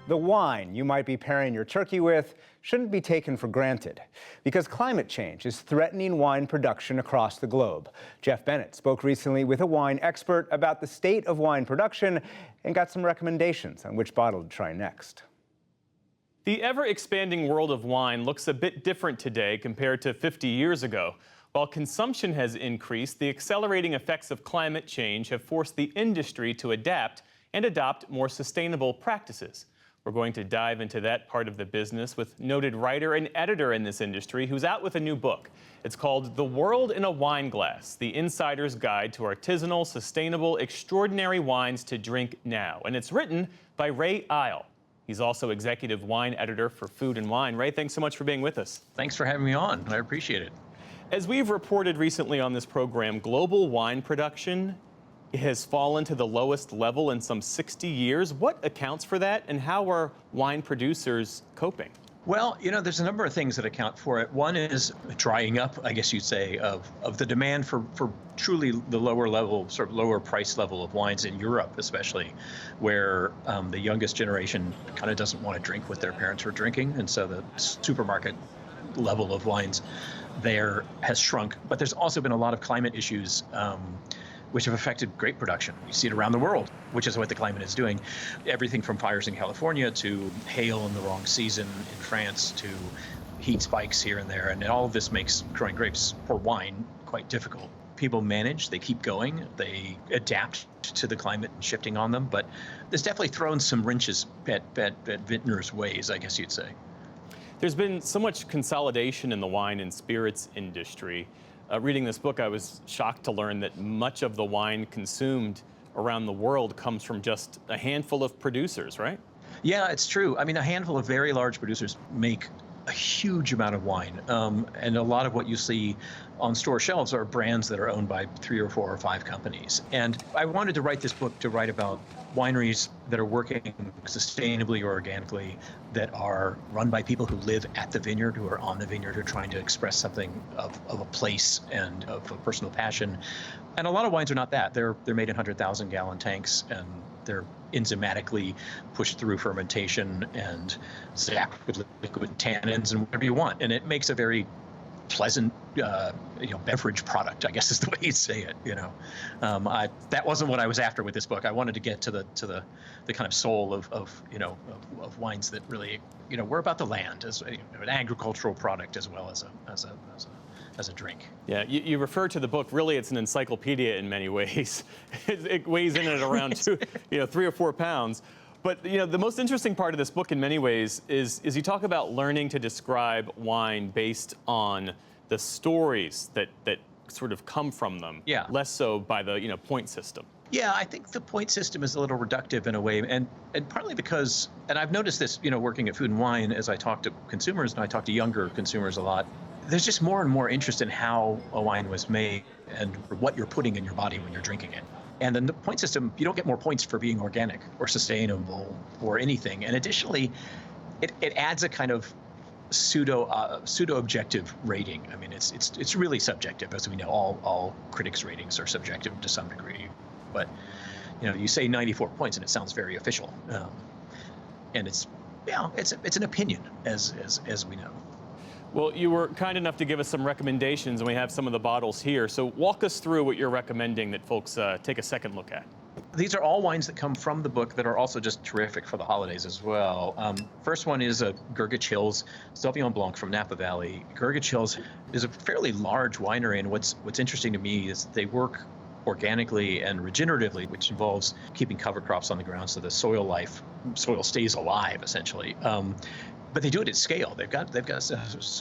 The wine you might be pairing your turkey with shouldn't be taken for granted because climate change is threatening wine production across the globe. Jeff Bennett spoke recently with a wine expert about the state of wine production and got some recommendations on which bottle to try next. The ever-expanding world of wine looks a bit different today compared to 50 years ago. While consumption has increased, the accelerating effects of climate change have forced the industry to adapt and adopt more sustainable practices. We're going to dive into that part of the business with noted writer and editor in this industry who's out with a new book. It's called The World in a Wine Glass, The Insider's Guide to Artisanal, Sustainable, Extraordinary Wines to Drink Now. And it's written by Ray Isle. He's also executive wine editor for Food and Wine. Ray, thanks so much for being with us. Thanks for having me on. I appreciate it. As we've reported recently on this program, global wine production has fallen to the lowest level in some 60 years. What accounts for that, and how are wine producers coping? Well, there's a number of things that account for it. One is drying up, I guess you'd say, of the demand for truly the lower level, sort of lower price level of wines in Europe, especially, where the youngest generation kind of doesn't want to drink what their parents were drinking. And so the supermarket level of wines there has shrunk. But there's also been a lot of climate issues which have affected grape production. You see it around the world, which is what the climate is doing. Everything from fires in California to hail in the wrong season in France to heat spikes here and there. And all of this makes growing grapes for wine quite difficult. People manage, they keep going, they adapt to the climate and shifting on them. But there's definitely thrown some wrenches at vintners' ways, I guess you'd say. There's been so much consolidation in the wine and spirits industry. Reading this book, I was shocked to learn that much of the wine consumed around the world comes from just a handful of producers, right? Yeah, it's true. I mean, a handful of very large producers make a huge amount of wine. And a lot of what you see on store shelves are brands that are owned by 3 or 4 or 5 companies. And I wanted to write this book to write about wineries that are working sustainably or organically, that are run by people who live at the vineyard, who are on the vineyard, who are trying to express something of a place and of a personal passion. And a lot of wines are not that. They're made in 100,000-gallon tanks, and they're enzymatically pushed through fermentation and zapped with liquid tannins and whatever you want. And it makes a very pleasant, beverage product, I guess is the way you'd say it. That wasn't what I was after with this book. I wanted to get to the kind of soul of wines that really, we're about the land as an agricultural product as well as a drink. Yeah, you refer to the book, really it's an encyclopedia in many ways. It weighs in at around 3 or 4 pounds. But the most interesting part of this book in many ways is you talk about learning to describe wine based on the stories that sort of come from them, yeah. Less so by the point system. Yeah, I think the point system is a little reductive in a way, and partly because, and I've noticed this, working at Food and Wine, as I talk to consumers, and I talk to younger consumers a lot, there's just more and more interest in how a wine was made and what you're putting in your body when you're drinking it. And then the point system, you don't get more points for being organic or sustainable or anything. And additionally, it adds a kind of pseudo-objective rating. I mean, it's really subjective, as we know. All critics' ratings are subjective to some degree. But you say 94 points, and it sounds very official. And it's an opinion, as we know. Well, you were kind enough to give us some recommendations, and we have some of the bottles here. So walk us through what you're recommending that folks take a second look at. These are all wines that come from the book that are also just terrific for the holidays as well. First one is a Gurgitch Hills Sauvignon Blanc from Napa Valley. Gurgitch Hills is a fairly large winery, and what's interesting to me is they work organically and regeneratively, which involves keeping cover crops on the ground so the soil stays alive, essentially. But they do it at scale. They've got a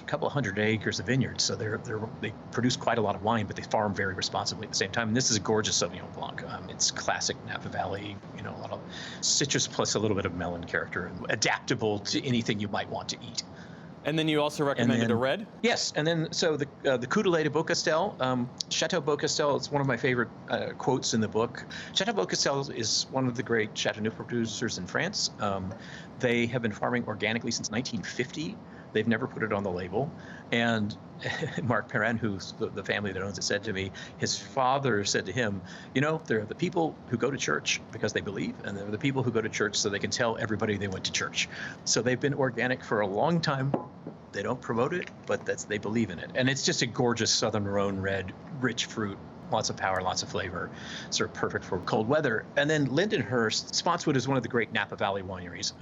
couple of 100 acres of vineyards, so they produce quite a lot of wine, but they farm very responsibly at the same time. And this is a gorgeous Sauvignon Blanc. It's classic Napa Valley, a lot of citrus plus a little bit of melon character, adaptable to anything you might want to eat. And then you also recommended a red? Yes, and then so the Coudelet de Beaucastel, Chateau Beaucastel is one of my favorite quotes in the book. Chateau Beaucastel is one of the great Chateauneuf producers in France. They have been farming organically since 1950. They've never put it on the label. And Mark Perrin, who's the family that owns it, said to me, his father said to him, you know, there are the people who go to church because they believe, and there are the people who go to church so they can tell everybody they went to church. So they've been organic for a long time. They don't promote it, but they believe in it. And it's just a gorgeous Southern Rhone red, rich fruit, lots of power, lots of flavor, sort of perfect for cold weather. And then Lindenhurst, Spotswood is one of the great Napa Valley wineries.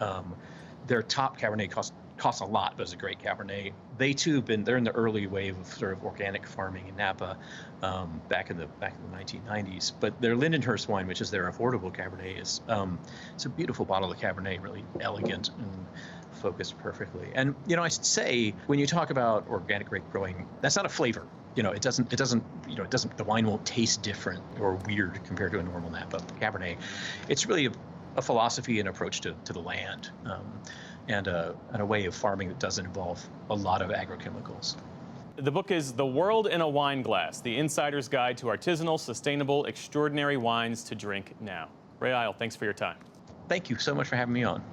Their top Cabernet costs a lot, but it's a great Cabernet. They too they're in the early wave of sort of organic farming in Napa back in the 1990s. But their Lindenhurst wine, which is their affordable Cabernet, is it's a beautiful bottle of Cabernet, really elegant and focused perfectly. And you know, I should say, when you talk about organic grape growing, that's not a flavor. You know, it doesn't, the wine won't taste different or weird compared to a normal Napa Cabernet. It's really a philosophy and approach to the land, and a way of farming that doesn't involve a lot of agrochemicals. The book is The World in a Wine Glass, The Insider's Guide to Artisanal, Sustainable, Extraordinary Wines to Drink Now. Ray Isle, thanks for your time. Thank you so much for having me on.